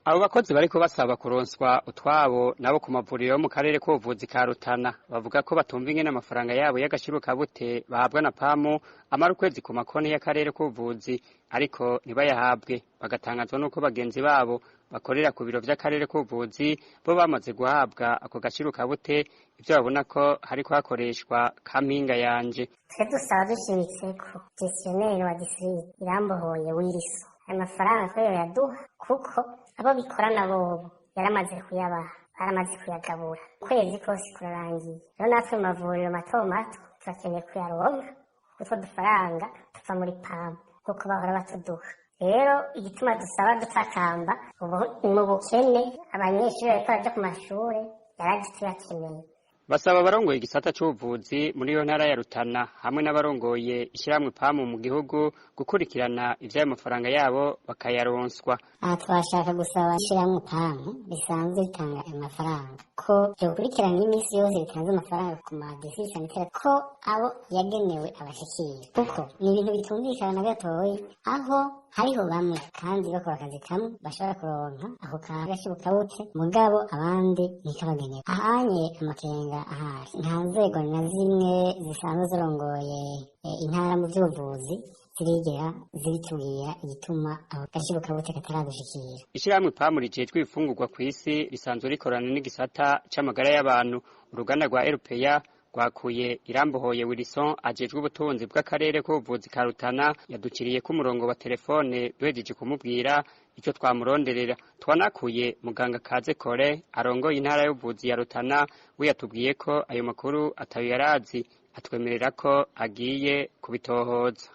Abo bakozi bariko basaba kuronswa utwabo nabo ku mavuriro yo mu karere k'ubuvuzi ka Rutana bavuga ko batumva ingene amafaranga yabo y'agashirukabute bahabwa na PAMU amara ukwezi ku makonti y'akarere k'ubuvuzi ariko ntibayahabwe, bagatangazwa nuko bagenzi babo bakorera ku biro vy'akarere k'ubuvuzi bo bamaze guhabwa ako gashirukabute, ivyo babona ko hariko hakoreshwa kampinga yanje. Twe dusaba dushimitse ko gestionnaire wa district Irambohoye Wilson ayo mafaranga ko yaduha kuko abo bikorana bobo yaramaze kuyabaha, baramaze kuyagabura ukwezi kose kurarangiye. Rero natwe mu mavuriro mato mato turakeneye kuyaronka kuko dufaranga tuva muri PAMU kuko bahora batuduha. Rero igituma dusaba dutakamba ubu mu bukene abanyeshuri bariko baraja ku mashure yaraje tuyakeneye. Basaba abarongoye igisata c'ubuvuzi muri iyo ntara ya Rutana hamwe n'abarongoye ishiramwe PAMU mu gihugu gukurikirana ivyayo mafaranga yabo bakayaronswa. Aha twashaka gusaba ishiramwe PAMU bisanzwe bitanga ayo mafaranga ko vyokurikirana imisi yose bitanze amafaranga ku ma district sanitaire ko abo yagenewe abashikira, kuko ni ibintu bitumvikana na gatoyi aho hariho bamwe kandi bakora akazi kamwe bashobora kuronka ako gashirukabute mugabo abandi ntikabagenewe. Ahanye amakenga ahari nta nzego na zimwe zisanzwe zirongoye intara mu vy'ubuvuzi zirigera zibitubwira igituma ako gashirukabute kataradushikira. Ishiramwe PAMU rijejwe ibifungurwa kw'isi risanzwe rikorana n'igisata c'amagara y'abantu. Uruganda rwa RPA rwakuye Irambohoye Wilson ajejwe ubutunzi bw'akarere k'ubuvuzi ka Rutana yadukiriye ku murongo wa telefone duhejeje kumubwira ico twamuronderera. Twanakuye muganga Kaze Kore arongoye intara y'ubuvuzi ya Rutana, we yatubwiye ko ayo makuru atayo yarazi, atwemerera ko agiye kubitohoza.